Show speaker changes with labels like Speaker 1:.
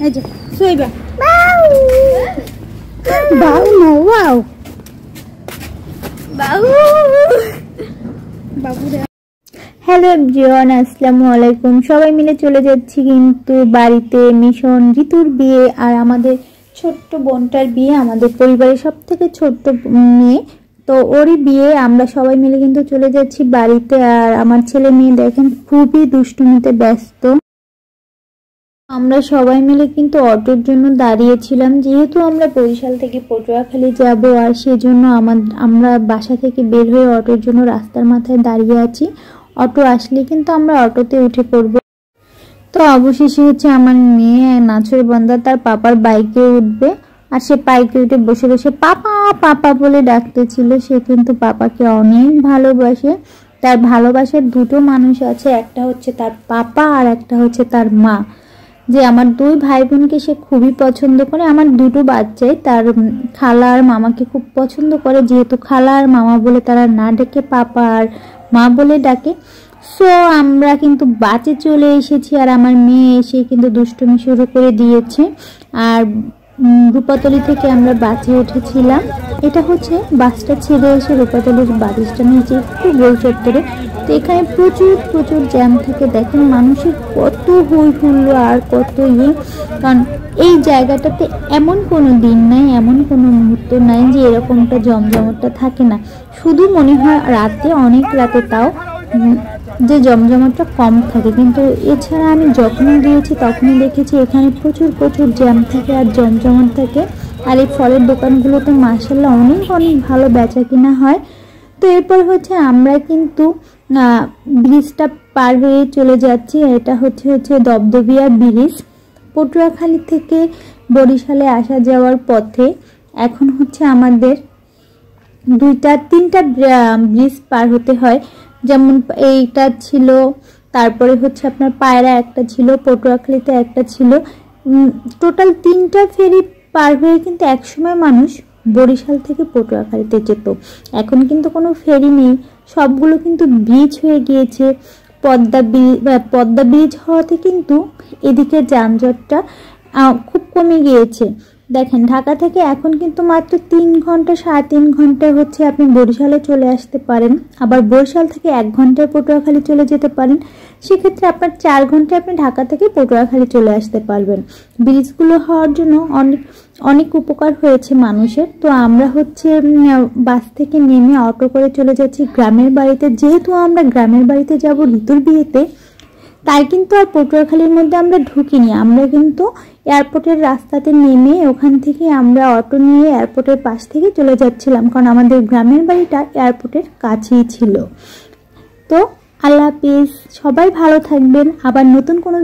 Speaker 1: এই যে শুইবা বাউ নো ওয়াও বাউ বাবুরা। হ্যালো এভরিওয়ান, আসসালামু আলাইকুম। সবাই মিলে চলে যাচ্ছি কিন্তু বাড়িতে মিশন ঋতুর বিয়ে আর আমাদের ছোট্ট বোনটার বিয়ে, আমাদের পরিবারের সব থেকে ছোট্ট মেয়ে, তো ওরই বিয়ে। আমরা সবাই মিলে কিন্তু চলে যাচ্ছি বাড়িতে। আর আমার ছেলে মেয়ে দেখেন খুবই দুষ্টুমিতে ব্যস্ত। আমরা সবাই মিলে কিন্তু অটোর জন্য দাঁড়িয়েছিলাম, যেহেতু আমরা বরিশাল থেকে পটুয়াখালী যাব, আর সেজন্য আমরা বাসা থেকে বের হয়ে অটোর জন্য রাস্তার মাথায় দাঁড়িয়ে আছি। অটো আসলে কিন্তু আমরা অটোতে উঠে পড়ব। তো অবশেষে হচ্ছে আমার মেয়ে নাছর বান্দা তার পাপার বাইকে উঠবে, আর সে বাইকে উঠে বসে বসে পাপা পাপা বলে ডাকতেছিল। সে কিন্তু পাপাকে অনেক ভালোবাসে। তার ভালোবাসার দুটো মানুষ আছে, একটা হচ্ছে তার পাপা আর একটা হচ্ছে তার মা। যে আমার দুই ভাই বোনকে সে খুবই পছন্দ করে। আমার দুটো বাচ্চাই তার খালা আর মামাকে খুব পছন্দ করে, যেহেতু খালা আর মামা বলে তারা না ডেকে পাপা আর মা বলে ডাকে। সো আমরা কিন্তু বাসে চলে এসেছি, আর আমার মেয়ে এসে কিন্তু দুষ্টুমি শুরু করে দিয়েছে। আর রূপাতলি থেকে আমরা বাসে উঠেছিলাম। এটা হচ্ছে বাসটা ছেড়ে এসে রূপাতলির বাস স্ট্যান্ডে যে একটু গোল চত্বরে। তো এখানে প্রচুর প্রচুর জ্যাম থাকে, দেখেন মানুষের কত হই হুল্লো আর কত কারণ এই জায়গাটাতে এমন কোনো দিন নাই, এমন কোনো মুহূর্ত নাই যে এরকমটা জমজমটটা থাকে না। শুধু মনে হয় রাতে, অনেক রাতে তাও যে জমজমাটটা কম থাকে, কিন্তু এছাড়া আমি যখনই গিয়েছি তখনই দেখেছি এখানে প্রচুর প্রচুর জ্যাম থাকে আর জমজমাট থাকে। আর এই ফলের দোকানগুলোতে মাশাআল্লাহ অনেক অনেক ভালো বেচা কিনা হয়। তো এরপর হচ্ছে আমরা কিন্তু ব্রিজটা পার হয়ে চলে যাচ্ছি। এটা হচ্ছে দবদবিয়া ব্রিজ। পটুয়াখালী থেকে বরিশালে আসা যাওয়ার পথে এখন হচ্ছে আমাদের তিনটা ব্রিজ পার হতে হয়। যেমন এইটা ছিল, তারপরে হচ্ছে আপনার পায়রা একটা ছিল, পটুয়াখালীতে একটা ছিল। টোটাল তিনটা ফেরি পার হয়ে কিন্তু একসময় মানুষ বরিশাল থেকে পটুয়াখালীতে যেত। এখন কিন্তু কোনো ফেরি নেই, সবগুলো কিন্তু ব্রিজ হয়ে গিয়েছে। পদ্মা ব্রিজ হওয়াতে কিন্তু এদিকে যানজটটা খুব কমে গিয়েছে। দেখেন ঢাকা থেকে এখন কিন্তু মাত্র 3 ঘন্টা 3.5 ঘন্টায় হচ্ছে আপনি বরিশালে চলে আসতে পারেন। আবার বরিশাল থেকে 1 ঘন্টায় পটুয়াখালী চলে যেতে পারেন। সেক্ষেত্রে আপনার 4 ঘন্টায় আপনি ঢাকা থেকে পটুয়াখালী চলে আসতে পারবেন। ব্রিজগুলো হওয়ার জন্য অনেক অনেক উপকার হয়েছে মানুষের। তো আমরা হচ্ছে বাস থেকে নেমে অটো করে চলে যাচ্ছি গ্রামের বাড়িতে। যেহেতু আমরা গ্রামের বাড়িতে যাব ঋতুর বিয়েতে, তাই কিন্তু আর পটুয়াখালীর মধ্যে আমরা ঢুকিনি। আমরা কিন্তু এয়ারপোর্টের রাস্তাতে নেমে ওখান থেকে আমরা অটো নিয়ে এয়ারপোর্টের পাশ থেকে চলে যাচ্ছিলাম, কারণ আমাদের গ্রামের বাড়িটা এয়ারপোর্টের কাছেই ছিল। তো আল্লাহ হাফেজ, সবাই ভালো থাকবেন। আবার নতুন কোনো